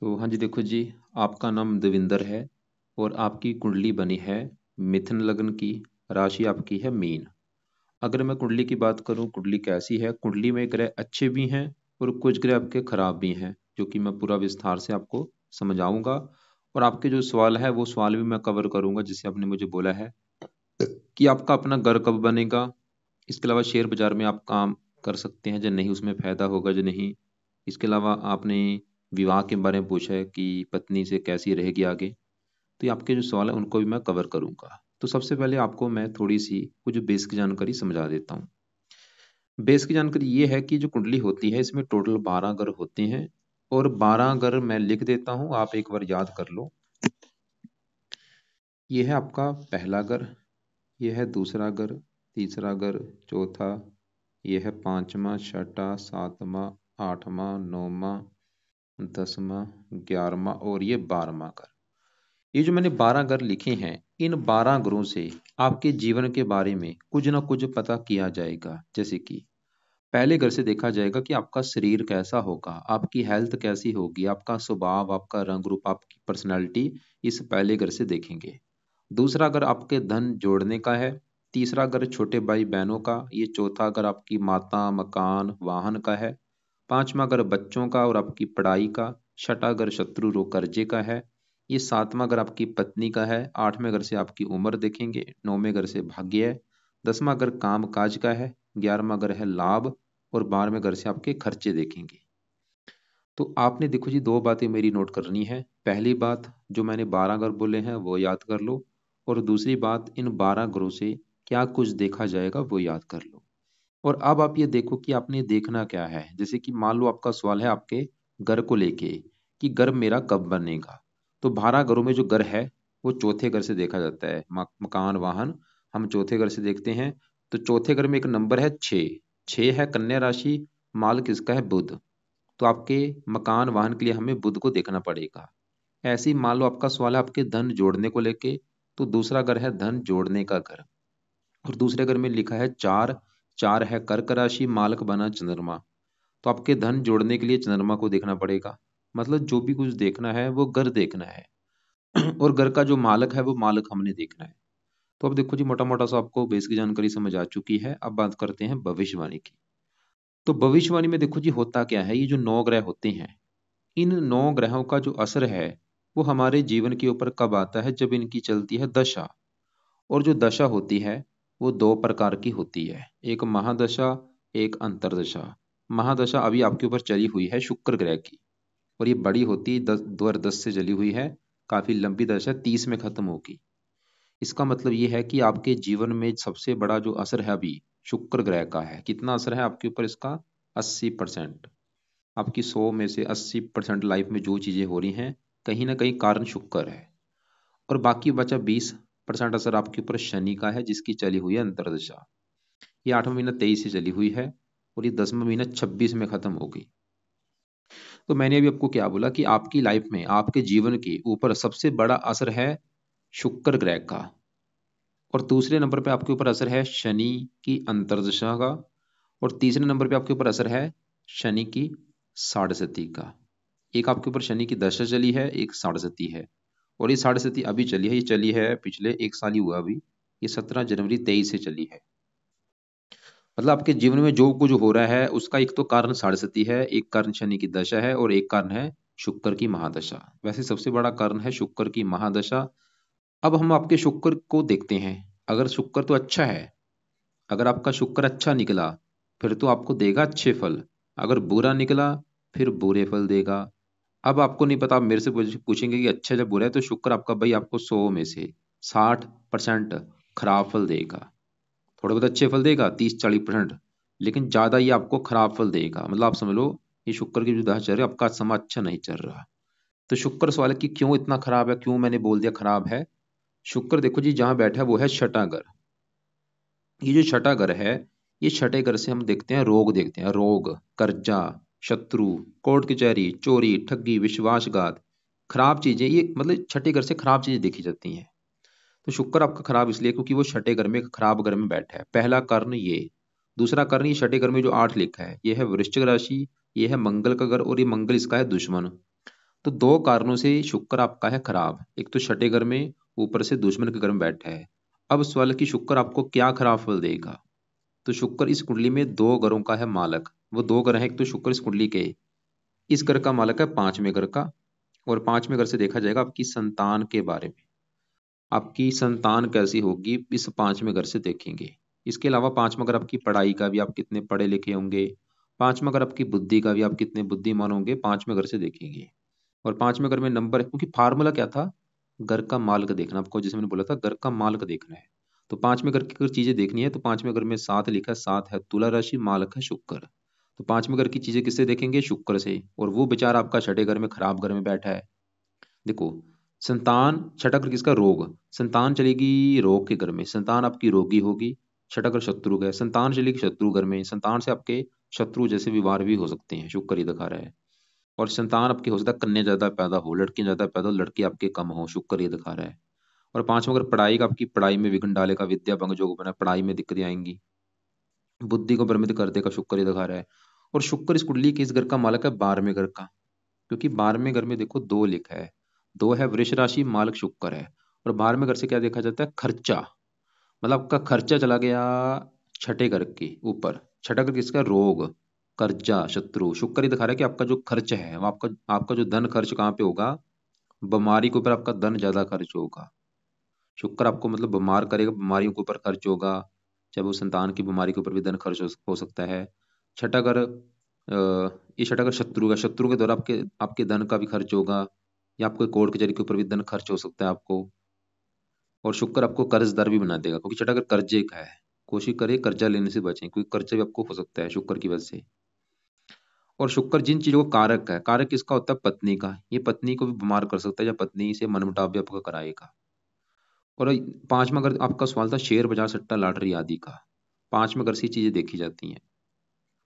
तो हाँ जी, देखो जी, आपका नाम देविंदर है और आपकी कुंडली बनी है मिथुन लग्न की। राशि आपकी है मीन। अगर मैं कुंडली की बात करूं, कुंडली कैसी है? कुंडली में ग्रह अच्छे भी हैं और कुछ ग्रह आपके खराब भी हैं, जो कि मैं पूरा विस्तार से आपको समझाऊंगा। और आपके जो सवाल है वो सवाल भी मैं कवर करूंगा, जिससे आपने मुझे बोला है कि आपका अपना घर कब बनेगा। इसके अलावा शेयर बाजार में आप काम कर सकते हैं या नहीं, उसमें फायदा होगा या नहीं। इसके अलावा आपने विवाह के बारे में पूछा है कि पत्नी से कैसी रहेगी आगे। तो ये आपके जो सवाल है उनको भी मैं कवर करूंगा। तो सबसे पहले आपको मैं थोड़ी सी कुछ बेसिक जानकारी समझा देता हूँ। बेसिक जानकारी ये है कि जो कुंडली होती है इसमें टोटल 12 ग्रह होते हैं, और 12 ग्रह मैं लिख देता हूँ, आप एक बार याद कर लो। ये है आपका पहला ग्रह, ये है दूसरा ग्रह, तीसरा ग्रह, चौथा, ये है पांचवा, छठा, सातवां, आठवां, नौवां, 10वां, 11वां और ये 12वां घर। ये जो मैंने 12 घर लिखे हैं, इन 12 घरों से आपके जीवन के बारे में कुछ ना कुछ पता किया जाएगा। जैसे कि पहले घर से देखा जाएगा कि आपका शरीर कैसा होगा, आपकी हेल्थ कैसी होगी, आपका स्वभाव, आपका रंग रूप, आपकी पर्सनैलिटी, इस पहले घर से देखेंगे। दूसरा घर आपके धन जोड़ने का है। तीसरा घर छोटे भाई बहनों का। ये चौथा घर आपकी माता, मकान, वाहन का है। पांचवा घर बच्चों का और आपकी पढ़ाई का। छठा घर शत्रु रोग कर्जे का है। ये सातवां घर आपकी पत्नी का है। आठवें घर से आपकी उम्र देखेंगे। नौवें घर से भाग्य है। 10वां घर काम काज का है। 11वां घर है लाभ। और 12वें घर से आपके खर्चे देखेंगे। तो आपने देखो जी, दो बातें मेरी नोट करनी है। पहली बात, जो मैंने 12 घर बोले हैं वो याद कर लो। और दूसरी बात, इन 12 घरों से क्या कुछ देखा जाएगा वो याद कर लो। और अब आप ये देखो कि आपने देखना क्या है। जैसे कि मान लो आपका सवाल है आपके घर को लेके कि घर मेरा कब बनेगा। तो 12 घरों में जो घर है वो चौथे घर से देखा जाता है। मकान, वाहन, हम चौथे घर से देखते हैं। तो चौथे घर में एक नंबर है 6। 6 है कन्या राशि। माल किसका है? बुध। तो आपके मकान, वाहन के लिए हमें बुध को देखना पड़ेगा। ऐसे ही मान लो आपका सवाल है आपके धन जोड़ने को लेके। तो दूसरा घर है धन जोड़ने का घर। और दूसरे घर में लिखा है 4। 4 है कर्क राशि, मालक बना चंद्रमा। तो आपके धन जोड़ने के लिए चंद्रमा को देखना पड़ेगा। मतलब जो भी कुछ देखना है वो घर देखना है। और घर का जो मालक है वो मालक हमने देखना है। तो अब देखो जी, मोटा मोटा सा आपको बेसिक जानकारी समझ आ चुकी है। अब बात करते हैं भविष्यवाणी की। तो भविष्यवाणी में देखो जी, होता क्या है, ये जो 9 ग्रह होते हैं, इन 9 ग्रहों का जो असर है वो हमारे जीवन के ऊपर कब आता है? जब इनकी चलती है दशा। और जो दशा होती है वो दो प्रकार की होती है, एक महादशा, एक अंतरदशा। महादशा अभी आपके ऊपर चली हुई है शुक्र ग्रह की, और ये बड़ी होती 2010 से चली हुई है। काफी लंबी दशा, 30 में खत्म होगी। इसका मतलब ये है कि आपके जीवन में सबसे बड़ा जो असर है अभी शुक्र ग्रह का है। कितना असर है आपके ऊपर इसका? 80%। आपकी 100 में से 80% लाइफ में जो चीजें हो रही हैं, कहीं ना कहीं कारण शुक्र है। और बाकी बचा 20% असर आपके ऊपर शनि का है, जिसकी चली हुई है अंतरदशा। ये 8वां महीना 23 से चली हुई है, और ये 10वां महीना 26 में खत्म होगी। तो मैंने अभी आपको क्या बोला कि आपकी लाइफ में, आपके जीवन के ऊपर सबसे बड़ा असर है शुक्र ग्रह का। और दूसरे नंबर पे आपके ऊपर असर है शनि की अंतर्दशा का। और तीसरे नंबर पे आपके ऊपर असर है शनि की साढ़ेसती का। एक आपके ऊपर शनि की दशा चली है, एक साढ़ेसती है। और ये साढ़ेसती अभी चली है, ये चली है पिछले एक साल ही हुआ अभी। ये 17 जनवरी 23 से चली है। मतलब आपके जीवन में जो कुछ हो रहा है उसका एक तो कारण साढ़ेसती है, एक कारण शनि की दशा है, और एक कारण है शुक्र की महादशा। वैसे सबसे बड़ा कारण है शुक्र की महादशा। अब हम आपके शुक्र को देखते हैं। अगर शुक्र तो अच्छा है, अगर आपका शुक्र अच्छा निकला फिर तो आपको देगा अच्छे फल। अगर बुरा निकला फिर बुरे फल देगा। अब आपको नहीं पता, आप मेरे से पूछेंगे कि अच्छा जब बुरा है, तो शुक्र आपका भाई आपको 100 में से 60% खराब फल देगा। थोड़े बहुत अच्छे फल देगा 30-40%, लेकिन ज्यादा ये आपको खराब फल देगा। मतलब आप समझ लो, ये शुक्र की जो दशा चल रही है, आपका समय अच्छा नहीं चल रहा। तो शुक्र सवाल है कि क्यों इतना खराब है, क्यों मैंने बोल दिया खराब है। शुक्र देखो जी, जहां बैठा है वो है छठा घर। ये जो छठा घर है, ये छठे घर से हम देखते हैं रोग, देखते हैं रोग, कर्जा, शत्रु, कोर्ट कचहरी, चोरी, ठगी, विश्वासघात, खराब चीजें। ये मतलब छठे घर से खराब चीजें देखी जाती हैं। तो शुक्र आपका खराब इसलिए क्योंकि वो छठे घर में, खराब घर में बैठा है। पहला कारण ये। दूसरा कारण, ये छठे घर में जो 8 लिखा है, ये है वृश्चिक राशि, ये है मंगल का घर, और ये मंगल इसका है दुश्मन। तो दो कारणों से शुक्र आपका है खराब। एक तो छठे घर में, ऊपर से दुश्मन के घर में बैठा है। अब सवाल है कि शुक्र आपको क्या खराब फल देगा। तो शुक्र इस कुंडली में दो घरों का है मालक। वो दो घर हैं, एक तो शुक्र इस कुंडली के इस घर का मालक है पांचवें घर का, और पांचवें घर से देखा जाएगा आपकी संतान के बारे में। आपकी संतान कैसी होगी इस पांचवें घर से देखेंगे। इसके अलावा पांचवा घर आपकी पढ़ाई का भी, आप कितने पढ़े लिखे होंगे। पांचवा घर आपकी बुद्धि का भी, आप कितने बुद्धिमान होंगे, पांचवें घर से देखेंगे। और पांचवें घर में नंबर है, क्योंकि फार्मूला क्या था, घर का मालिक देखना आपको, जैसे मैंने बोला था घर का मालिक देखना है। तो पांचवें घर की अगर चीजें देखनी है तो पांचवें घर में सात लिखा है, सात है तुला राशि, मालिक है शुक्र। तो पांचवें घर की चीजें किससे देखेंगे, शुक्र से। और वो बेचारा आपका छठे घर में खराब घर में बैठा है। देखो, संतान छठा घर किसका, रोग। संतान चलेगी रोग के घर में, संतान आपकी रोगी होगी। छठा घर शत्रु का है, संतान चलेगी शत्रु घर में, संतान से आपके शत्रु जैसे व्यवहार भी हो सकते हैं, शुक्र ही दिखा रहा है। और संतान आपकी हो सकता है कन्या ज्यादा पैदा हो, लड़कियां ज्यादा पैदा हो, लड़के आपके कम हो, शुक्र ये दिखा रहा है। और पांचवा अगर पढ़ाई का, आपकी पढ़ाई में विघ्न डालेगा, विद्या भंग जो बना, पढ़ाई में दिक्कतें आएंगी, बुद्धि को भ्रमित कर देगा, शुक्र ये दिखा रहा है। और शुक्र इस कुंडली के इस घर का मालक है बारहवें घर का, क्योंकि बारहवें घर में देखो दो लिखा है, दो है वृष राशि, मालक शुक्र है। और बारहवें घर से क्या देखा जाता है, खर्चा। मतलब आपका खर्चा चला गया छठे घर के ऊपर। छठा घर किसका, रोग, कर्जा, शत्रु। शुक्र ही दिखा रहा है कि आपका जो खर्च है वो आपका आपका जो धन खर्च कहाँ पे होगा, बीमारी के ऊपर आपका धन ज्यादा खर्च होगा। शुक्र आपको मतलब बीमार करेगा, बीमारियों के ऊपर खर्च होगा। चाहे वो संतान की बीमारी के ऊपर भी धन खर्च हो सकता है। छठा घर ये छठा घर शत्रु का, शत्रु के द्वारा आपके आपके धन का भी खर्च होगा, या आपको कोर्ट कचहरी के ऊपर भी धन खर्च हो सकता है आपको। और शुक्र आपको कर्जदार भी बना देगा, क्योंकि छठा घर कर्जे का है। कोशिश करें कर्जा लेने से बचें, क्योंकि कर्जा भी आपको हो सकता है शुक्र की वजह से। और शुक्र जिन चीजों का कारक है, कारक किसका होता है, पत्नी का। ये पत्नी को भी बीमार कर सकता है, या पत्नी से मनमुटाव भी आपका कराएगा। और पांचवा अगर आपका सवाल था शेयर बाजार, सट्टा, लॉटरी आदि का, पांचवें घर से चीजें देखी जाती हैं।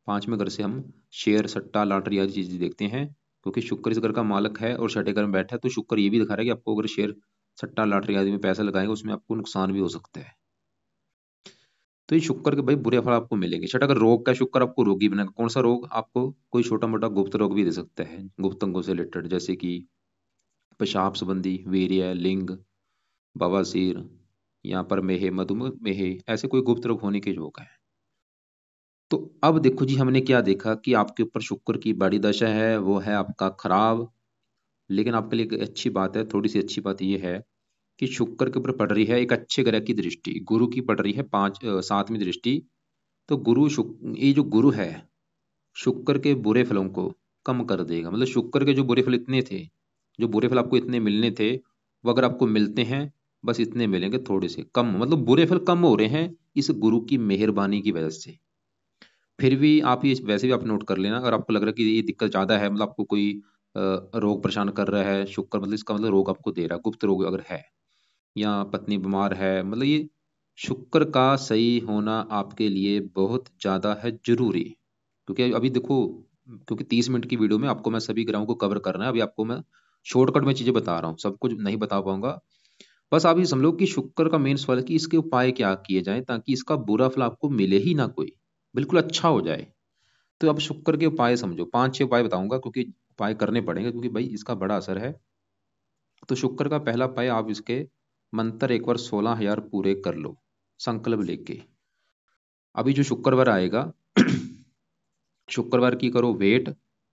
पांचवें घर से हम शेयर, सट्टा, लॉटरी आदि चीजें देखते हैं, क्योंकि शुक्र इस घर का मालक है और छठे घर में बैठा है। तो शुक्र ये भी दिखा रहा है कि आपको अगर शेयर, सट्टा, लॉटरी आदि में पैसा लगाएंगे उसमें आपको नुकसान भी हो सकता है। तो ये शुक्र के भाई बुरे फल आपको मिलेंगे। छठा अगर रोग का, शुक्र आपको रोगी बनाएगा। कौन सा रोग, आपको कोई छोटा मोटा गुप्त रोग भी दे सकता है, गुप्त अंगों से रिलेटेड, जैसे कि पेशाब संबंधी, वीर्य, लिंग, बवासीर, यहाँ पर मेहे, मधुमेह, ऐसे कोई गुप्त रोग होने के योग है। तो अब देखो जी, हमने क्या देखा कि आपके ऊपर शुक्र की बड़ी दशा है, वो है आपका खराब। लेकिन आपके लिए एक अच्छी बात है, थोड़ी सी अच्छी बात यह है कि शुक्र के ऊपर पड़ रही है एक अच्छे ग्रह की दृष्टि, गुरु की पड़ रही है सातवीं दृष्टि। तो ये जो गुरु है, शुक्र के बुरे फलों को कम कर देगा। मतलब शुक्र के जो बुरे फल इतने थे, जो बुरे फल आपको इतने मिलने थे, वो अगर आपको मिलते हैं, बस इतने मिलेंगे, थोड़े से कम, मतलब बुरे फल कम हो रहे हैं इस गुरु की मेहरबानी की वजह से। फिर भी आप ये वैसे भी आप नोट कर लेना, अगर आपको लग रहा है कि ये दिक्कत ज्यादा है, मतलब आपको कोई रोग परेशान कर रहा है शुक्र, मतलब इसका मतलब रोग आपको दे रहा है, गुप्त रोग अगर है, या पत्नी बीमार है, मतलब ये शुक्र का सही होना आपके लिए बहुत ज्यादा है जरूरी। क्योंकि अभी देखो, क्योंकि 30 मिनट की वीडियो में आपको मैं सभी ग्रहों को कवर करना है, अभी आपको मैं शॉर्टकट में चीजें बता रहा हूँ, सब कुछ नहीं बता पाऊंगा। बस आप ये समझो कि शुक्र का मेन सवाल है कि इसके उपाय क्या किए जाएं ताकि इसका बुरा फल आपको मिले ही ना कोई, बिल्कुल अच्छा हो जाए। तो अब शुक्र के उपाय समझो, 5-6 उपाय बताऊंगा, क्योंकि उपाय करने पड़ेंगे, क्योंकि भाई इसका बड़ा असर है। तो शुक्र का पहला उपाय, आप इसके मंत्र एक बार 16,000 पूरे कर लो, संकल्प लेके। अभी जो शुक्रवार आएगा शुक्रवार की करो वेट,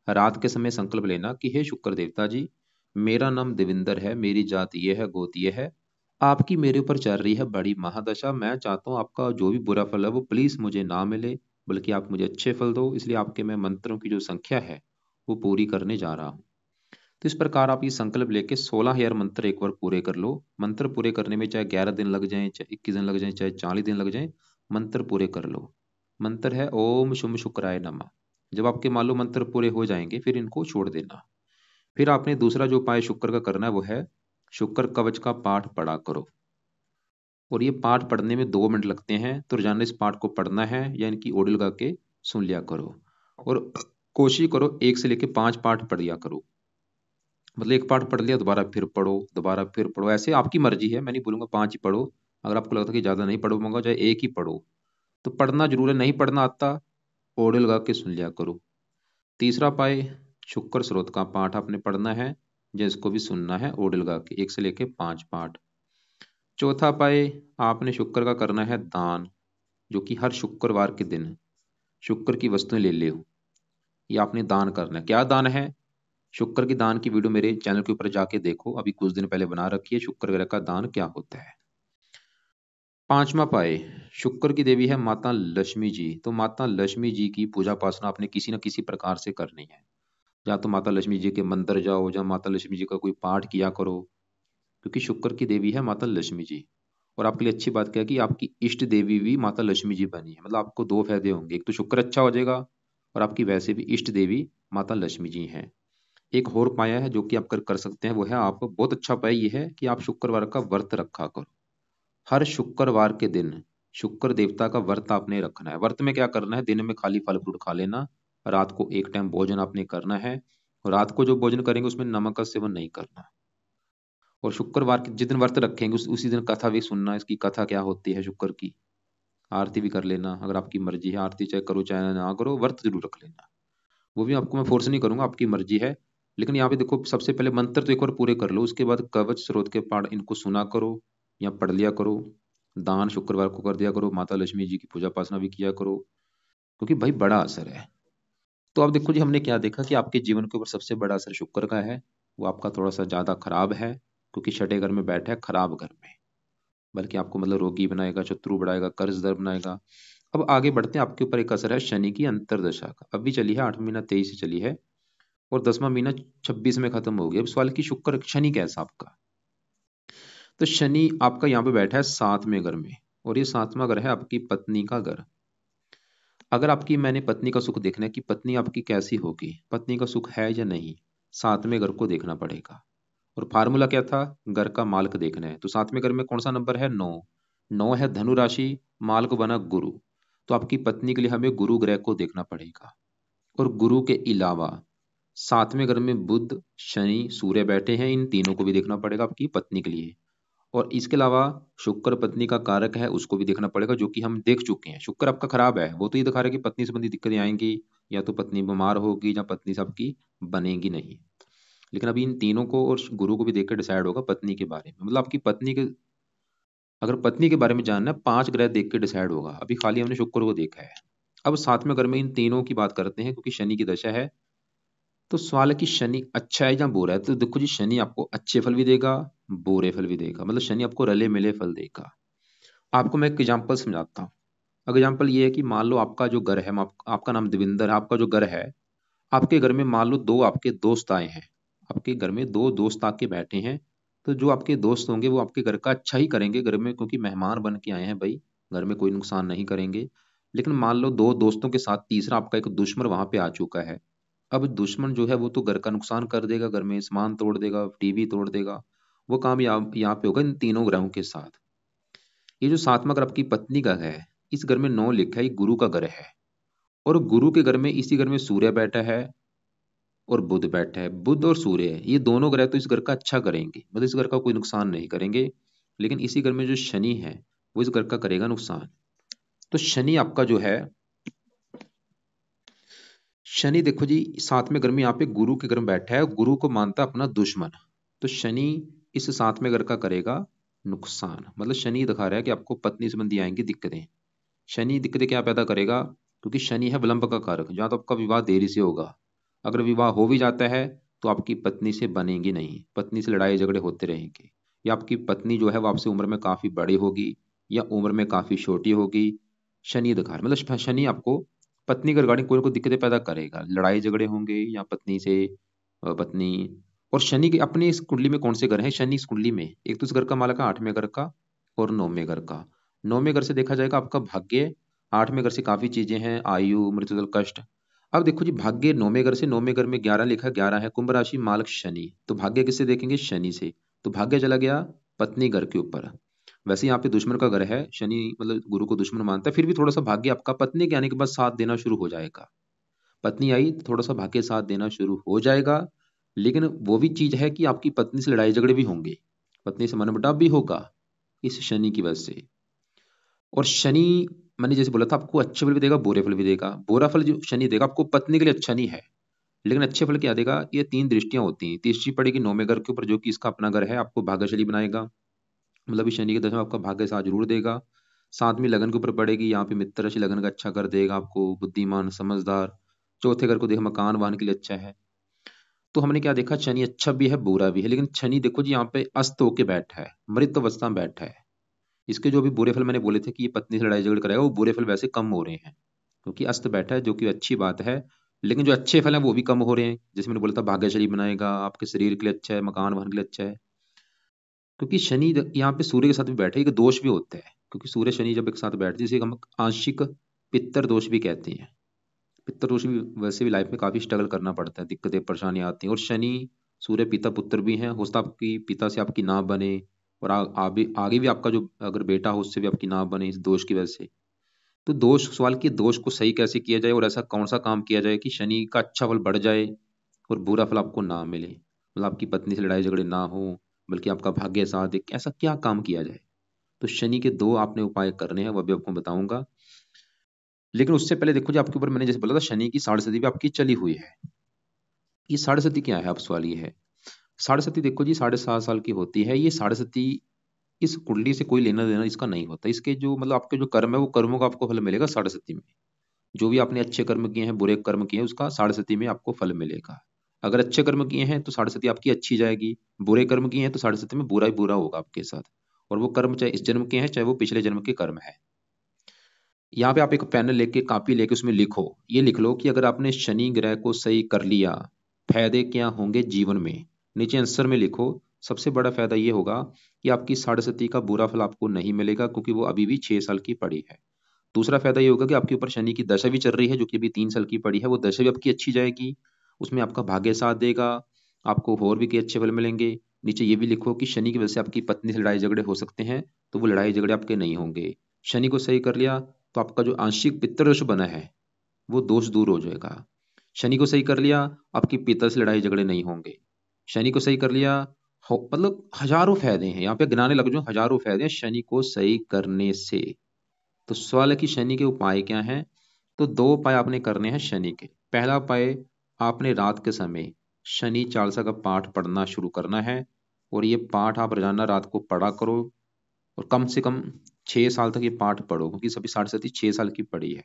रात के समय संकल्प लेना कि हे शुक्र देवता जी, मेरा नाम देविंदर है, मेरी जाति ये है, गोत्र ये है, आपकी मेरे ऊपर चल रही है बड़ी महादशा, मैं चाहता हूँ आपका जो भी बुरा फल है वो प्लीज मुझे ना मिले, बल्कि आप मुझे अच्छे फल दो। इसलिए आपके मैं मंत्रों की जो संख्या है वो पूरी करने जा रहा हूँ। तो इस प्रकार आप ये संकल्प लेके 16,000 मंत्र एक बार पूरे कर लो। मंत्र पूरे करने में चाहे 11 दिन लग जाए, चाहे 21 दिन लग जाए, चाहे 40 दिन लग जाए, मंत्र पूरे कर लो। मंत्र है ओम शुम शुक्राय नमः। जब आपके मान लो मंत्र पूरे हो जाएंगे फिर इनको छोड़ देना। फिर आपने दूसरा जो उपाय शुक्र का करना है वो है शुक्र कवच का पाठ पढ़ा करो। और ये पाठ पढ़ने में 2 मिनट लगते हैं, तो रोजाना इस पाठ को पढ़ना है या इनकी ऑडियो लगा के सुन लिया करो। और कोशिश करो 1 से लेके 5 पाठ पढ़ लिया करो। मतलब एक पाठ पढ़ लिया, दोबारा फिर पढ़ो, दोबारा फिर पढ़ो, ऐसे आपकी मर्जी है, मैं नहीं बोलूंगा 5 ही पढ़ो। अगर आपको लगता है कि ज्यादा नहीं पढ़ पाऊंगा, चाहे एक ही पढ़ो। तो पढ़ना जरूर है, नहीं पढ़ना आता ऑडियो लगा के सुन लिया करो। तीसरा पाए, शुक्र स्रोत का पाठ आपने पढ़ना है। जिसको भी सुनना है ओड लगा के, 1 से लेके 5 पाठ। चौथा पाए आपने शुक्र का करना है दान, जो कि हर शुक्रवार के दिन शुक्र की वस्तुएं ले ले, ये आपने दान करना है। क्या दान है? शुक्र की दान की वीडियो मेरे चैनल के ऊपर जाके देखो, अभी कुछ दिन पहले बना रखी है, शुक्र ग्रह का दान क्या होता है। पांचवा पाए शुक्र की देवी है माता लक्ष्मी जी, तो माता लक्ष्मी जी की पूजा उपासना आपने किसी न किसी प्रकार से करनी है। या तो माता लक्ष्मी जी के मंदिर जाओ, या माता लक्ष्मी जी का कोई पाठ किया करो, क्योंकि शुक्र की देवी है माता लक्ष्मी जी। और आपके लिए अच्छी बात क्या है कि आपकी इष्ट देवी भी माता लक्ष्मी जी बनी है, मतलब आपको दो फायदे होंगे, एक तो शुक्र अच्छा हो जाएगा और आपकी वैसे भी इष्ट देवी माता लक्ष्मी जी हैं। एक और पाया है जो कि आप कर सकते हैं, वो है आप बहुत अच्छा पाया ये है कि आप शुक्रवार का व्रत रखा करो। हर शुक्रवार के दिन शुक्र देवता का व्रत आपने रखना है। व्रत में क्या करना है? दिन में खाली फल फ्रूट खा लेना, रात को एक टाइम भोजन आपने करना है, और रात को जो भोजन करेंगे उसमें नमक का सेवन नहीं करना। और शुक्रवार के जिस दिन व्रत रखेंगे उसी दिन कथा भी सुनना, इसकी कथा क्या होती है शुक्र की, आरती भी कर लेना, अगर आपकी मर्जी है आरती चाहे करो चाहे ना करो, व्रत जरूर रख लेना। वो भी आपको मैं फोर्स नहीं करूंगा, आपकी मर्जी है। लेकिन यहाँ पे देखो, सबसे पहले मंत्र तो एक बार पूरे कर लो, उसके बाद कवच स्रोत के पाठ इनको सुना करो या पढ़ लिया करो। दान शुक्रवार को कर दिया करो, माता लक्ष्मी जी की पूजा उपासना भी किया करो, क्योंकि भाई बड़ा असर है। तो अब देखो जी, हमने क्या देखा कि आपके जीवन के ऊपर सबसे बड़ा असर शुक्र का है। वो आपका थोड़ा सा ज्यादा खराब है, क्योंकि छठे घर में बैठा है, खराब घर में, बल्कि आपको मतलब रोगी बनाएगा, शत्रु बढ़ाएगा, कर्जदार बनाएगा। अब आगे बढ़ते हैं, आपके ऊपर एक असर है शनि की अंतरदशा का। अभी चली है 8वां महीना 23 से चली है, और 10वां महीना 26 में खत्म हो गया। अब सवाल कि शुक्र शनि कैसा आपका? तो शनि आपका यहाँ पे बैठा है 7वें घर में, और ये 7वां घर है आपकी पत्नी का घर। अगर आपकी मैंने पत्नी का सुख देखना है कि पत्नी आपकी कैसी होगी, पत्नी का सुख है या नहीं, 7वें घर को देखना पड़ेगा। और फार्मूला क्या था? घर का मालक देखना है। तो 7वें घर में कौन सा नंबर है? 9। 9 है धनु राशि, मालक बना गुरु। तो आपकी पत्नी के लिए हमें गुरु ग्रह को देखना पड़ेगा। और गुरु के अलावा 7वें घर में बुध, शनि, सूर्य बैठे हैं, इन तीनों को भी देखना पड़ेगा आपकी पत्नी के लिए। और इसके अलावा शुक्र पत्नी का कारक है, उसको भी देखना पड़ेगा, जो कि हम देख चुके हैं। शुक्र आपका खराब है, वो तो ये दिखा रहा है कि पत्नी संबंधी दिक्कतें आएंगी, या तो पत्नी बीमार होगी, या पत्नी से आपकी बनेगी नहीं। लेकिन अभी इन तीनों को और गुरु को भी देखकर डिसाइड होगा पत्नी के बारे में, मतलब आपकी पत्नी के, अगर पत्नी के बारे में जानना है 5 ग्रह देख के डिसाइड होगा। अभी खाली हमने शुक्र को देखा है। अब 7वें घर में इन तीनों की बात करते हैं, क्योंकि शनि की दशा है। तो सवाल है कि शनि अच्छा है या बुरा है? तो देखो जी, शनि आपको अच्छे फल भी देगा, बुरे फल भी देगा, मतलब शनि आपको रले मिले फल देगा। आपको मैं एक एग्जांपल समझाता हूँ। एग्जांपल ये है कि मान लो आपका जो घर है, आपका नाम देविंदर है, आपका जो घर है, आपके घर में मान लो दो आपके दोस्त आए हैं, आपके घर में दो दोस्त आके बैठे हैं। तो जो आपके दोस्त होंगे वो आपके घर का अच्छा ही करेंगे घर में, क्योंकि मेहमान बन के आए हैं भाई, घर में कोई नुकसान नहीं करेंगे। लेकिन मान लो दो दोस्तों के साथ तीसरा आपका एक दुश्मन वहां पे आ चुका है। अब दुश्मन जो है वो तो घर का नुकसान कर देगा, घर में सामान तोड़ देगा, टीवी तोड़ देगा। वो काम यहाँ पे होगा इन तीनों ग्रहों के साथ। ये जो 7वां घर आपकी पत्नी का है, इस घर में 9 लिखा है, ये गुरु का घर है। और गुरु के घर में, इसी घर में सूर्य बैठा है और बुध बैठा है। बुध और सूर्य ये दोनों ग्रह तो इस घर का अच्छा करेंगे, मतलब इस घर का कोई नुकसान नहीं करेंगे। लेकिन इसी घर में जो शनि है वो इस घर का करेगा नुकसान। तो शनि आपका जो है, शनि देखो जी 7वें घर में यहाँ पे गुरु के घर में बैठा है, गुरु को मानता है अपना दुश्मन। तो शनि इस 7वें घर का करेगा नुकसान, मतलब शनि दिखा रहा है कि आपको पत्नी संबंधी आएंगी दिक्कतें। शनि दिक्कतें क्या पैदा करेगा? क्योंकि शनि है विलंब का कारक, जहाँ तो आपका विवाह देरी से होगा। अगर विवाह हो भी जाता है तो आपकी पत्नी से बनेगी नहीं, पत्नी से लड़ाई झगड़े होते रहेंगे। या आपकी पत्नी जो है वो आपसे उम्र में काफी बड़ी होगी, या उम्र में काफी छोटी होगी। शनि दिखा रहा है, मतलब शनि आपको पत्नी के रिगार्डिंग कोई ना कोई दिक्कतें पैदा करेगा, लड़ाई झगड़े होंगे या पत्नी से पत्नी। और शनि की अपनी इस कुंडली में कौन से घर हैं? शनि इस कुंडली में एक तो इस घर का मालक है 8वें घर का और 9वें घर का। 9वें घर से देखा जाएगा आपका भाग्य, 8वें घर से काफी चीजें हैं, आयु, मृत्यु, कष्ट। अब देखो जी, भाग्य 9वें घर से, 9वें घर में 11 लिखा, 11 है कुंभ राशि, मालक शनि, तो भाग्य किससे देखेंगे? शनि से। तो भाग्य चला गया पत्नी घर के ऊपर। वैसे यहाँ पे दुश्मन का घर है, शनि मतलब गुरु को दुश्मन मानता है, फिर भी थोड़ा सा भाग्य आपका पत्नी के आने के बाद साथ देना शुरू हो जाएगा। पत्नी आई तो थोड़ा सा भाग्य साथ देना शुरू हो जाएगा। लेकिन वो भी चीज है कि आपकी पत्नी से लड़ाई झगड़े भी होंगे, पत्नी से मनमुटाव भी होगा इस शनि की वजह से। और शनि, मैंने जैसे बोला था, आपको अच्छे फल भी देगा बुरे फल भी देगा। बुरा फल जो शनि देगा आपको पत्नी के लिए अच्छा नहीं है, लेकिन अच्छे फल क्या देगा, ये 3 दृष्टियां होती हैं। तीसरी पड़ेगी 9वें घर के ऊपर, जो कि इसका अपना घर है, आपको भाग्यशाली बनाएगा, मतलब इस शनि की दशा में आपका भाग्य साथ जरूर देगा। 7वीं लगन के ऊपर पड़ेगी, यहाँ पे मित्र राशि लगन का अच्छा कर देगा आपको, बुद्धिमान समझदार। चौथे घर को देखो मकान वाहन के लिए अच्छा है। तो हमने क्या देखा, शनि अच्छा भी है बुरा भी है, लेकिन शनि देखो जी यहाँ पे अस्त होके बैठा है, मृत अवस्था में बैठा है। इसके जो भी बुरे फल मैंने बोले थे कि ये पत्नी से लड़ाई झगड़ कराएगा, वो बुरे फल वैसे कम हो रहे हैं क्योंकि अस्त बैठा है, जो कि अच्छी बात है। लेकिन जो अच्छे फल हैं वो भी कम हो रहे हैं, जैसे मैंने बोला था भाग्यशाली बनाएगा, आपके शरीर के लिए अच्छा है, मकान वाहन के लिए अच्छा है। क्योंकि शनि यहाँ पे सूर्य के साथ भी बैठे, एक दोष भी होता है, क्योंकि सूर्य शनि जब एक साथ बैठते हैं, जिसे हम आंशिक पित्तर दोष भी कहते हैं। पित्तर दोष भी वैसे भी लाइफ में काफी स्ट्रगल करना पड़ता है, दिक्कतें परेशानियां आती हैं। और शनि सूर्य पिता पुत्र भी हैं, हो सकता है आपकी पिता से आपकी ना बने, और आगे भी आपका जो अगर बेटा हो उससे भी आपकी ना बने इस दोष की वजह से। तो दोष सवाल कि दोष को सही कैसे किया जाए, और ऐसा कौन सा काम किया जाए कि शनि का अच्छा फल बढ़ जाए और बुरा फल आपको ना मिले, मतलब आपकी पत्नी से लड़ाई झगड़े ना हो, बल्कि आपका भाग्य साथ दे, ऐसा क्या काम किया जाए। तो शनि के 2 आपने उपाय करने हैं, वह भी आपको बताऊंगा। लेकिन उससे पहले देखो जी, आपके ऊपर मैंने जैसे बोला था शनि की साढ़े सती भी आपकी चली हुई है। ये साढ़े सती क्या है, अब सवाल ये है। साढ़े सती देखो जी 7.5 साल की होती है। ये साढ़े सती इस कुंडली से कोई लेना देना इसका नहीं होता। इसके जो मतलब आपके जो कर्म है, वो कर्मों का आपको फल मिलेगा साढ़े सती में। जो भी आपने अच्छे कर्म किए हैं, बुरे कर्म किए हैं, उसका साढ़े सती में आपको फल मिलेगा। अगर अच्छे कर्म किए हैं तो साढ़े सती आपकी अच्छी जाएगी, बुरे कर्म किए हैं तो साढ़े सती में बुरा ही बुरा होगा आपके साथ। और वो कर्म चाहे इस जन्म के हैं, चाहे वो पिछले जन्म के कर्म है। यहाँ पे आप एक पेन लेके कापी लेके उसमें लिखो, ये लिख लो कि अगर आपने शनि ग्रह को सही कर लिया, फायदे क्या होंगे जीवन में। नीचे आंसर में लिखो, सबसे बड़ा फायदा ये होगा कि आपकी साढ़े सती का बुरा फल आपको नहीं मिलेगा, क्योंकि वो अभी भी 6 साल की पड़ी है। दूसरा फायदा ये होगा कि आपके ऊपर शनि की दशा भी चल रही है, जो कि अभी 3 साल की पड़ी है, वो दशा भी आपकी अच्छी जाएगी, उसमें आपका भाग्य साथ देगा, आपको और भी कई अच्छे फल मिलेंगे। नीचे ये भी लिखो कि शनि की वजह से आपकी पत्नी से लड़ाई झगड़े हो सकते हैं, तो वो लड़ाई झगड़े आपके नहीं होंगे। शनि को सही कर लिया तो आपका जो आंशिक पितृदोष बना है वो दोष दूर हो जाएगा। शनि को सही कर लिया, आपकी पिता से लड़ाई झगड़े नहीं होंगे। शनि को सही कर लिया, मतलब हजारों फायदे हैं, यहाँ पे गिनाने लग जाओ, हजारों फायदे हैं शनि को सही करने से। तो सवाल है कि शनि के उपाय क्या हैं। तो 2 उपाय आपने करने हैं शनि के। पहला उपाय, आपने रात के समय शनि चालीसा का पाठ पढ़ना शुरू करना है, और ये पाठ आप रोजाना रात को पढ़ा करो, और कम से कम 6 साल तक ये पाठ पढ़ो, क्योंकि सभी साढ़े साथी 6 साल की पढ़ी है।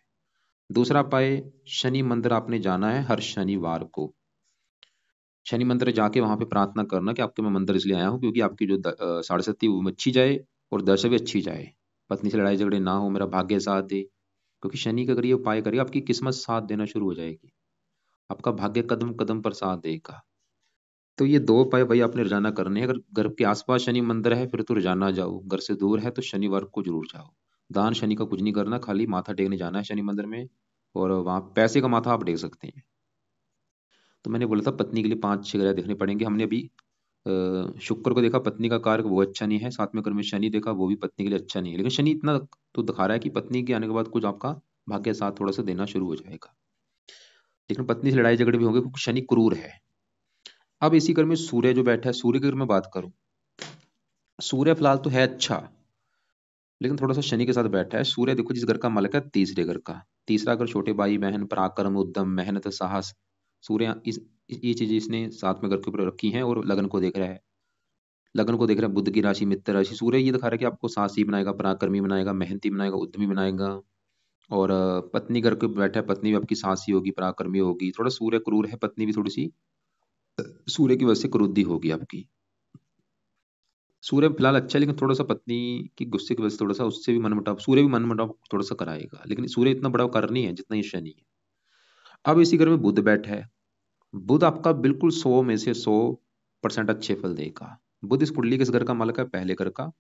दूसरा उपाय, शनि मंदिर आपने जाना है हर शनिवार को। शनि मंदिर जाके वहां पे प्रार्थना करना कि आपके मैं मंदिर इसलिए आया हूँ क्योंकि आपकी जो साढ़े सती वो अच्छी जाए, और दशा भी अच्छी जाए, पत्नी से लड़ाई झगड़े ना हो, मेरा भाग्य साथ दे। क्योंकि शनि का अगर ये उपाय करेगा, आपकी किस्मत साथ देना शुरू हो जाएगी, आपका भाग्य कदम कदम पर साथ देगा। तो ये 2 उपाय भाई आपने रोजाना करने हैं। अगर घर के आसपास शनि मंदिर है फिर तो रोजाना जाओ, घर से दूर है तो शनिवार को जरूर जाओ। दान शनि का कुछ नहीं करना, खाली माथा टेकने जाना है शनि मंदिर में, और वहां पैसे का माथा आप टेक सकते हैं। तो मैंने बोला था पत्नी के लिए 5-6 ग्रह देखने पड़ेंगे। हमने अभी शुक्र को देखा, पत्नी का कारक वो अच्छा नहीं है। 7वें घर में शनि देखा, वो भी पत्नी के लिए अच्छा नहीं है। लेकिन शनि इतना तो दिखा रहा है कि पत्नी के आने के बाद कुछ आपका भाग्य साथ थोड़ा सा देना शुरू हो जाएगा। लेकिन पत्नी से लड़ाई झगड़े भी होंगे, क्योंकि शनि क्रूर है। अब इसी घर में सूर्य जो बैठा है, सूर्य के घर में बात करूं, सूर्य फिलहाल तो है अच्छा, लेकिन थोड़ा सा शनि के साथ बैठा है। सूर्य देखो जिस घर का मालिक है, तीसरे घर का। तीसरा घर छोटे भाई बहन, पराक्रम, उद्यम, मेहनत, साहस। सूर्य ये चीजें इसने 7वें घर के ऊपर रखी हैं, और लगन को देख रहा है। लगन को देख रहा है बुध की राशि, मित्र राशि। सूर्य ये दिखा रहा है कि आपको साहसी बनाएगा, पराक्रमी बनाएगा, मेहनती बनाएगा, उद्यमी बनाएगा। और पत्नी घर के बैठा है, पत्नी भी आपकी साहसी होगी, पराक्रमी होगी। थोड़ा सूर्य क्रूर है, पत्नी भी थोड़ी सी सूर्य की वजह से क्रुद्धि होगी आपकी। सूर्य फिलहाल अच्छा है, लेकिन थोड़ा सा पत्नी की गुस्से की वजह से थोड़ा सा उससे भी मनमुटाव, सूर्य भी मनमुटाव थोड़ा सा कराएगा, लेकिन सूर्य इतना बड़ा कर नहीं है जितना ये शनि है। अब इसी घर में बुध बैठा है। बुध आपका बिल्कुल 100 में से 100% अच्छे फल देगा। बुध इस कुंडली किस घर का मालिक है, पहले घर का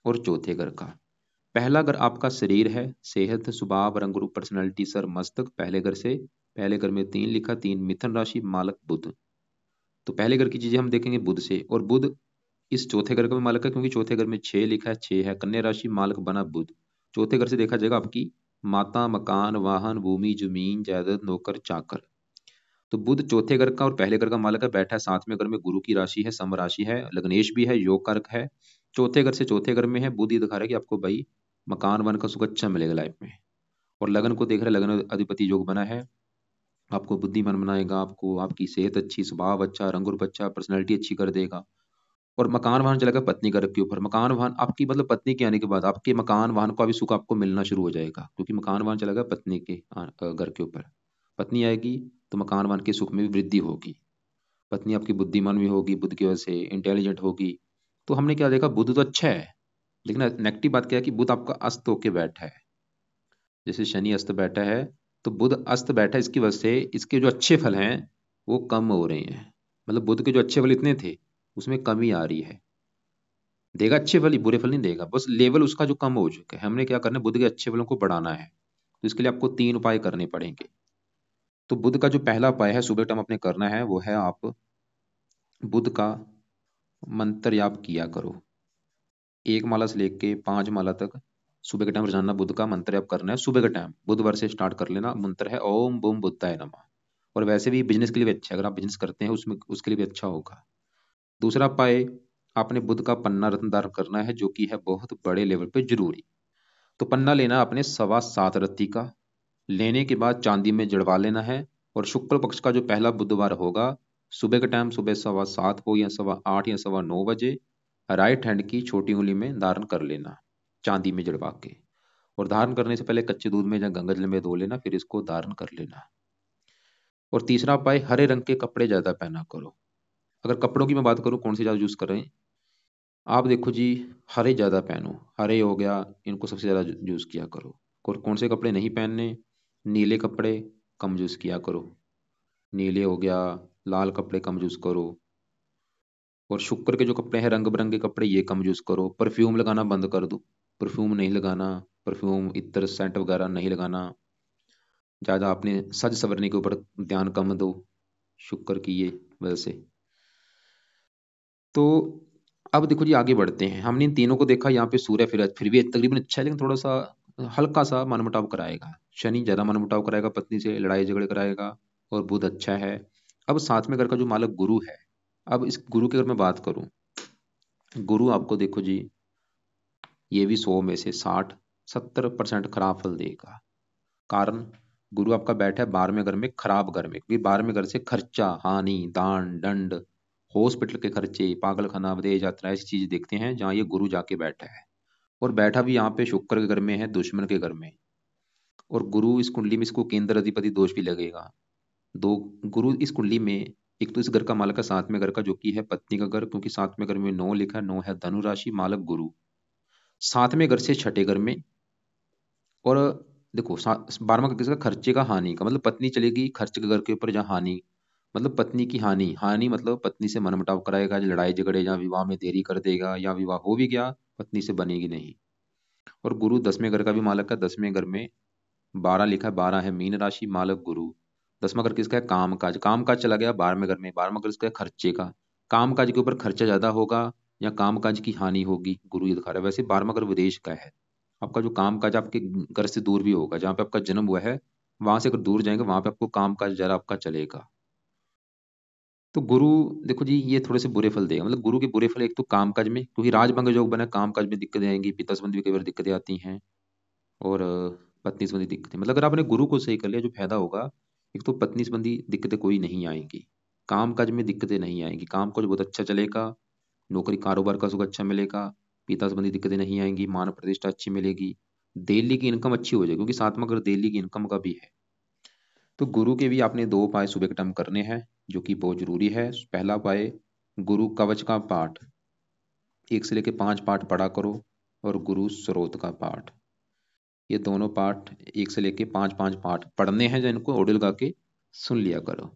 और चौथे घर का। पहला घर आपका शरीर है, सेहत, स्वभाव, रंग रूप, पर्सनैलिटी, सर, मस्तक। पहले घर से, पहले घर में 3 लिखा, 3 मिथुन राशि, मालक बुध। तो पहले घर की चीजें हम देखेंगे बुध से। और बुध इस चौथे घर का भी मालक है, क्योंकि चौथे घर में 6 लिखा है, 6 है, कन्या राशि, मालक बना बुध। चौथे घर से देखा जाएगा आपकी माता, मकान, वाहन, भूमि, जमीन, जायदाद, नौकर, चाकर। तो बुध चौथे घर का और पहले घर का मालक है, बैठा है 7वें घर में, गुरु की राशि है, सम राशि है, लग्नेश भी है, योग कारक है। चौथे घर से चौथे घर में है। बुध ये दिखा रहा है कि आपको भाई मकान वन का सुख अच्छा मिलेगा लाइफ में। और लगन को देख रहे हैं, लगन अधिपति योग बना है। आपको बुद्धिमान बनाएगा, आपको आपकी सेहत अच्छी, स्वभाव अच्छा, रंग रूप अच्छा, पर्सनैलिटी अच्छी कर देगा। और मकान वाहन चला गया पत्नी घर के ऊपर। मकान वाहन आपकी मतलब पत्नी के आने के बाद आपके मकान वाहन का भी सुख आपको मिलना शुरू हो जाएगा, क्योंकि मकान वाहन चला गया पत्नी के घर के ऊपर। पत्नी आएगी तो मकान वाहन के सुख में भी वृद्धि होगी। पत्नी आपकी बुद्धिमान भी होगी, बुद्ध की वजह से इंटेलिजेंट होगी। तो हमने क्या देखा, बुद्ध तो अच्छा है, लेकिन नेगेटिव बात क्या है कि बुद्ध आपका अस्त होके बैठा है। जैसे शनि अस्त बैठा है, तो बुध अस्त बैठा है, इसकी वजह से इसके जो अच्छे फल हैं वो कम हो रहे हैं। मतलब बुध के जो अच्छे फल इतने थे, उसमें कमी आ रही है। देगा अच्छे फल ही, बुरे फल नहीं देगा, बस लेवल उसका जो कम हो चुका है। हमने क्या करना है, बुध के अच्छे फलों को बढ़ाना है। तो इसके लिए आपको 3 उपाय करने पड़ेंगे। तो बुध का जो पहला उपाय है, सुबह टाइम अपने करना है, वो है आप बुध का मंत्र याप किया करो। 1 माला से लेके 5 माला तक सुबह के टाइम रोजाना बुध का मंत्र याप करना है। सुबह के टाइम बुधवार से स्टार्ट कर लेना। मंत्र है ओम बूम बुद्धाय नमः। और वैसे भी बिजनेस के लिए भी अच्छा है, अगर आप बिजनेस करते हैं उसमें उसके लिए भी अच्छा होगा। दूसरा उपाय, आपने बुध का पन्ना रत्न धारण करना है, जो कि है बहुत बड़े लेवल पे जरूरी। तो पन्ना लेना आपने 7.25 रत्ती का। लेने के बाद चांदी में जड़वा लेना है। और शुक्ल पक्ष का जो पहला बुधवार होगा, सुबह के टाइम, सुबह 7:15 हो या 8:15 या 9:15 बजे, राइट हैंड की छोटी उंगली में धारण कर लेना, चांदी में जड़वा के। और धारण करने से पहले कच्चे दूध में या गंगाजल में धो लेना, फिर इसको धारण कर लेना। और तीसरा उपाय, हरे रंग के कपड़े ज्यादा पहना करो। अगर कपड़ों की मैं बात करूं कौन से ज्यादा यूज करें, आप देखो जी, हरे ज्यादा पहनो। हरे हो गया, इनको सबसे ज्यादा यूज किया करो। और कौन से कपड़े नहीं पहनने, नीले कपड़े कम यूज किया करो। नीले हो गया, लाल कपड़े कम यूज करो। और शुक्र के जो कपड़े हैं, रंग बिरंगे कपड़े, ये कम यूज करो। परफ्यूम लगाना बंद कर दो, परफ्यूम नहीं लगाना। परफ्यूम, इत्र, सेंट वगैरह नहीं लगाना। ज्यादा अपने सज संवरने के ऊपर ध्यान कम दो, शुक्र की ये वजह से। तो अब देखो जी, आगे बढ़ते हैं। हमने इन तीनों को देखा, यहाँ पे सूर्य फिर भी तकरीबन अच्छा है, लेकिन थोड़ा सा हल्का सा मनमुटाव कराएगा। शनि ज्यादा मनमुटाव कराएगा, पत्नी से लड़ाई झगड़े कराएगा। और बुध अच्छा है। अब साथ में घर का जो मालक गुरु है, अब इस गुरु की अगर मैं बात करूं, गुरु आपको देखो जी, ये भी 100 में से 60-70% खराब फल देगा। कारण, गुरु आपका बैठा है 12वें घर में, खराब घर में, क्योंकि 12वें घर से खर्चा, हानि, दान दंड, हॉस्पिटल के खर्चे, पागलखाना, विदेश यात्रा, ऐसी चीज देखते हैं जहाँ ये गुरु जाके बैठा है। और बैठा भी यहाँ पे शुक्र के घर में है, दुश्मन के घर में। और गुरु इस कुंडली में इसको केंद्र अधिपति दोष भी लगेगा। दो, गुरु इस कुंडली में, एक तो इस घर का मालक है 7वें घर का, जो कि है पत्नी का घर, क्योंकि 7वें घर में 9 लिखा है। 9 है धनु राशि, मालक गुरु। 7वें घर से छठे घर में। और देखो, 12वां किसका, खर्चे का, हानि का। मतलब पत्नी चलेगी खर्च के घर के ऊपर, जहाँ हानि, मतलब पत्नी की हानि। हानि मतलब पत्नी से मनमुटाव कराएगा, लड़ाई झगड़े, या विवाह में देरी कर देगा, या विवाह हो भी गया पत्नी से बनेगी नहीं। और गुरु 10वें घर का भी मालक है। 10वें घर में 12 लिखा है। 12 है मीन राशि, मालक गुरु। 10वां घर किसका है, काम काज। काम काज चला गया 12वें घर में। 12वां घर इसका है खर्चे का। काम काज के ऊपर खर्चा ज्यादा होगा, या काम काज की हानि होगी, गुरु ये दिखा रहा है। वैसे 12वां घर विदेश का है। आपका जो काम काज आपके घर से दूर भी होगा, जहाँ पे आपका जन्म हुआ है वहां से अगर दूर जाएंगे, वहां पे आपको काम काज जरा आपका चलेगा। तो गुरु, देखो जी, ये थोड़े से बुरे फल देगा। मतलब गुरु के बुरे फल, एक तो काम काज में, क्योंकि राजभंग योग बना है, काम काज में दिक्कतें आएंगी, पिता संबंधी भी कई बार दिक्कतें आती हैं। और पत्नी संबंधी दिक्कतें, मतलब अगर आपने गुरु को सही कर लिया, जो फायदा होगा, एक तो पत्नी संबंधी दिक्कतें कोई नहीं आएंगी। काम काज में दिक्कतें नहीं आएंगी, काम काज बहुत अच्छा चलेगा। नौकरी कारोबार का सुख अच्छा मिलेगा। पिता संबंधी दिक्कतें नहीं आएंगी, मान प्रतिष्ठा अच्छी मिलेगी। दिल्ली की इनकम अच्छी हो जाएगी, क्योंकि 7वां घर दिल्ली की इनकम का भी है। तो गुरु के भी आपने 2 उपाय सुबह के टाइम करने हैं, जो कि बहुत जरूरी है। पहला उपाय, गुरु कवच का पाठ, 1 से लेके 5 पाठ पढ़ा करो। और गुरु स्रोत का पाठ, ये दोनों पाठ 1 से लेके 5 5 पाठ पढ़ने हैं, जो इनको ऑडियो लगा के सुन लिया करो।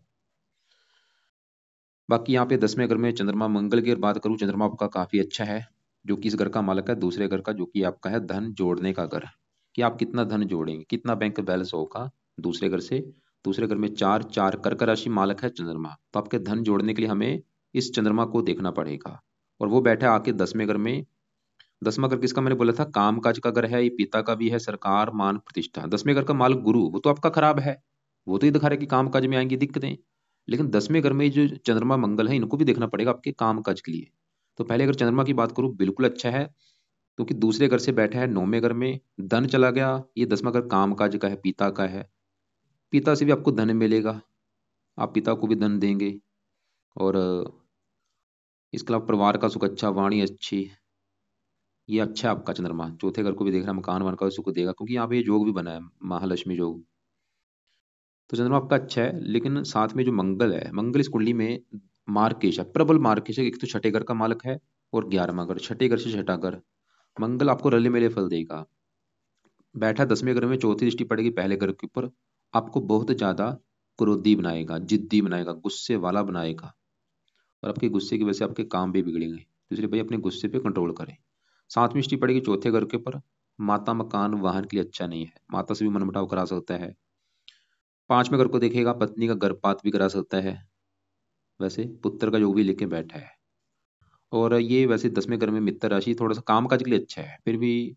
बाकी यहाँ पे 10वें घर में चंद्रमा मंगल की अगर बात करूँ, चंद्रमा आपका काफी अच्छा है, जो कि इस घर का मालक है, दूसरे घर का, जो कि आपका है धन जोड़ने का घर। कि आप कितना धन जोड़ेंगे, कितना बैंक बैलेंस होगा दूसरे घर से। दूसरे घर में 4 4 कर्क राशि मालक है चंद्रमा, तो आपके धन जोड़ने के लिए हमें इस चंद्रमा को देखना पड़ेगा। और वो बैठा है आके 10वें घर में। 10वां घर किसका, मैंने बोला था काम काज का घर है, ये पिता का भी है, सरकार, मान प्रतिष्ठा। 10वें घर का मालक गुरु, वो तो आपका खराब है। वो तो ये दिखा रहा है कि काम काज में आएंगी दिक्कतें। लेकिन 10वें घर में जो चंद्रमा मंगल है, इनको भी देखना पड़ेगा आपके काम काज के लिए। तो पहले अगर चंद्रमा की बात करूं, बिल्कुल अच्छा है, क्योंकि दूसरे घर से बैठा है 9वें घर में। धन चला गया, ये 10वां घर काम काज का है, पिता का है। पिता से भी आपको धन मिलेगा, आप पिता को भी धन देंगे। और इसके अलावा परिवार का सुख अच्छा, वाणी अच्छी, ये अच्छा है आपका चंद्रमा। चौथे घर को भी देख रहा है, मकान वन का सुख देगा, क्योंकि यहाँ पे ये योग भी बना है, महालक्ष्मी योग। तो चंद्रमा आपका अच्छा है, लेकिन साथ में जो मंगल है, मंगल इस कुंडली में मार्केश है, प्रबल मार्केश है। एक तो छठे घर का मालक है और 11वां घर, छठे घर से छठा घर। मंगल आपको रले मिले फल देगा। बैठा 10वें घर में, चौथी दृष्टि पड़ेगी पहले घर के ऊपर, आपको बहुत ज्यादा क्रोधी बनाएगा, जिद्दी बनाएगा, गुस्से वाला बनाएगा। और आपके गुस्से की वजह से आपके काम भी बिगड़ेंगे, तो इसलिए भाई अपने गुस्से पे कंट्रोल करें। सातवीं दृष्टि पड़ेगी चौथे घर के ऊपर, माता मकान वाहन के लिए अच्छा नहीं है, माता से भी मनमुटाव करा सकता है। पांचवें घर को देखेगा, पत्नी का गर्भपात भी करा सकता है, वैसे पुत्र का योग भी लेके बैठा है। और ये वैसे 10वें घर में मित्र राशि, थोड़ा सा काम काज के लिए अच्छा है, फिर भी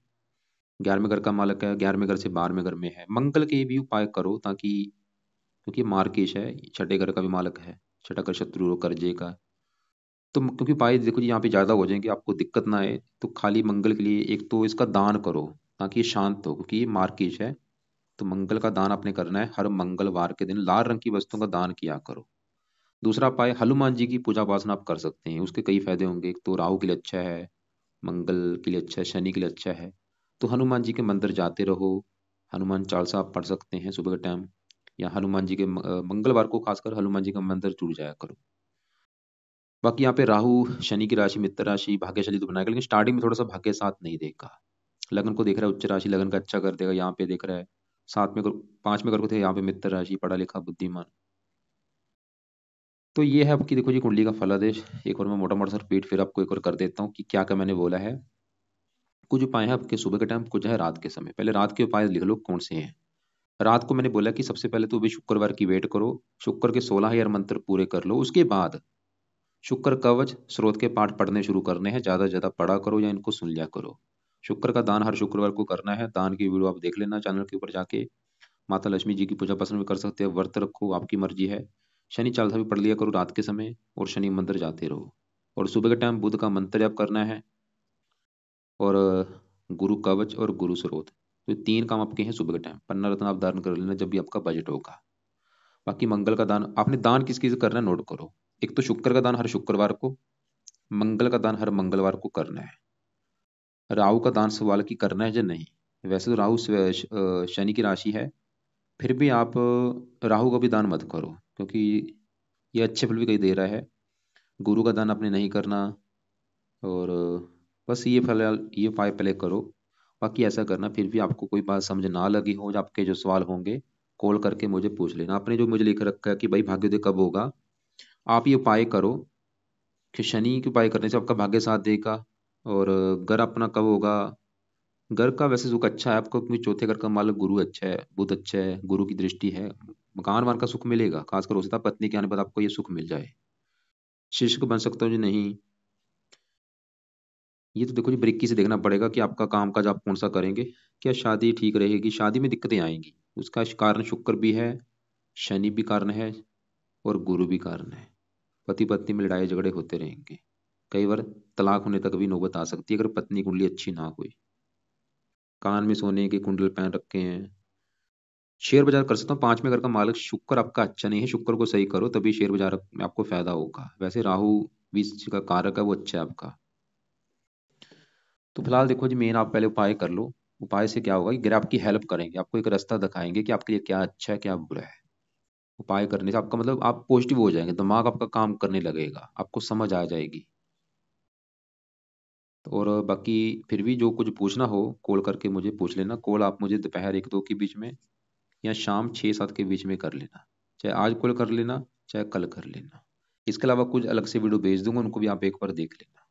11वें घर का मालक है, 11वें घर से 12वें घर में है। मंगल के भी उपाय करो, ताकि, क्योंकि मार्केश है, छठे घर का भी मालक है, छठा घर शत्रु रोग कर्जे का। तो क्योंकि उपाय देखो जी यहाँ पे ज्यादा हो जाएंगे, आपको दिक्कत ना आए, तो खाली मंगल के लिए एक तो इसका दान करो, ताकि ये शांत हो, क्योंकि ये मार्केश है। तो मंगल का दान आपने करना है, हर मंगलवार के दिन लाल रंग की वस्तुओं का दान किया करो। दूसरा उपाय, हनुमान जी की पूजा उपासना आप कर सकते हैं, उसके कई फायदे होंगे। एक तो राहु के लिए अच्छा है, मंगल के लिए अच्छा है, शनि के लिए अच्छा है। तो हनुमान जी के मंदिर जाते रहो, हनुमान चालीसा आप पढ़ सकते हैं सुबह के टाइम, या हनुमान जी के मंगलवार को खासकर हनुमान जी का मंदिर जुड़ जाया करो। बाकी यहाँ पे राहु शनि की राशि मित्र राशि भाग्यशाली तो बनाएगा, लेकिन स्टार्टिंग में थोड़ा सा भाग्य साथ नहीं देगा। लगन को देख रहा है उच्च राशि, लगन का अच्छा कर देगा, यहाँ पे देख रहा है। साथ में 5वें घर को थे, यहाँ पे मित्र राशि, पढ़ा लिखा बुद्धिमान। तो ये है आपकी, देखो जी, कुंडली का फलादेश। एक बार मैं मोटा मोटा सा रिपीट फिर आपको एक बार कर देता हूँ कि क्या क्या मैंने बोला है। कुछ उपाय है आपके सुबह के टाइम, कुछ है रात के समय। पहले रात के उपाय लिख लो कौन से हैं। रात को मैंने बोला कि सबसे पहले तो भी शुक्रवार की वेट करो, शुक्र के 16,000 मंत्र पूरे कर लो। उसके बाद शुक्र कवच स्रोत के पाठ पढ़ने शुरू करने हैं, ज्यादा से ज्यादा पढ़ा करो या इनको सुन लिया करो। शुक्र का दान हर शुक्रवार को करना है, दान की वीडियो आप देख लेना चैनल के ऊपर जाके। माता लक्ष्मी जी की पूजा पसंद भी कर सकते हैं, व्रत रखो, आपकी मर्जी है। शनि चालीसा भी पढ़ लिया करो रात के समय, और शनि मंदिर जाते रहो। और सुबह के टाइम बुध का मंत्र जप करना है, और गुरु कवच और गुरु स्रोत, तो ये 3 काम आपके हैं सुबह के टाइम। पन्ना रत्न आप दान कर लेना जब भी आपका बजट होगा। बाकी मंगल का दान आपने दान किस किस करना है नोट करो। एक तो शुक्र का दान हर शुक्रवार को, मंगल का दान हर मंगलवार को करना है। राहु का दान सवाल की करना है या नहीं। वैसे तो राहु शनि की राशि है, फिर भी आप राहु का भी दान मत करो, क्योंकि ये अच्छे फल भी कहीं दे रहा है। गुरु का दान आपने नहीं करना। और बस ये फिलहाल ये उपाय पहले करो। बाकी ऐसा करना, फिर भी आपको कोई बात समझ ना लगी हो, या आपके जो सवाल होंगे कॉल करके मुझे पूछ लेना। आपने जो मुझे लिख रखा है कि भाई भाग्योदय कब होगा, आप ये उपाय करो कि शनि के उपाय करने से आपका भाग्य साथ देगा। और घर अपना कब होगा, घर का वैसे सुख अच्छा है आपको, क्योंकि चौथे घर का मालक गुरु अच्छा है, बुध अच्छा है, गुरु की दृष्टि है। मकान वान का सुख मिलेगा, खासकर हो सकता है पत्नी के आने पर आपको ये सुख मिल जाए। शिष्य बन सकता हो जी नहीं, ये तो देखो जी बारीकी से देखना पड़ेगा कि आपका काम काज आप कौन सा करेंगे। क्या शादी ठीक रहेगी, शादी में दिक्कतें आएंगी, उसका कारण शुक्र भी है, शनि भी कारण है, और गुरु भी कारण है। पति पत्नी में लड़ाई झगड़े होते रहेंगे, कई बार तलाक होने तक भी नौबत आ सकती है, अगर पत्नी कुंडली अच्छी ना हुई। कान में सोने के कुंडल पहन रखे हैं। शेयर बाजार कर सकता हूँ, 5वें घर का मालिक शुक्र आपका अच्छा नहीं है, शुक्र को सही करो तभी शेयर बाजार में आपको फायदा होगा। वैसे राहु बीच का कारक है, वो अच्छा है आपका। तो फिलहाल देखो जी, मेन आप पहले उपाय कर लो। उपाय से क्या होगा कि ग्रह आपकी हेल्प करेंगे, आपको एक रास्ता दिखाएंगे कि आपके लिए क्या अच्छा है क्या बुरा है। उपाय करने से आपका मतलब आप पॉजिटिव हो जाएंगे, दिमाग आपका काम करने लगेगा, आपको समझ आ जाएगी। और बाकी फिर भी जो कुछ पूछना हो कॉल करके मुझे पूछ लेना। कॉल आप मुझे दोपहर 1-2 के बीच में, या शाम 6-7 के बीच में कर लेना। चाहे आज कॉल कर लेना, चाहे कल कर लेना। इसके अलावा कुछ अलग से वीडियो भेज दूंगा, उनको भी आप एक बार देख लेना।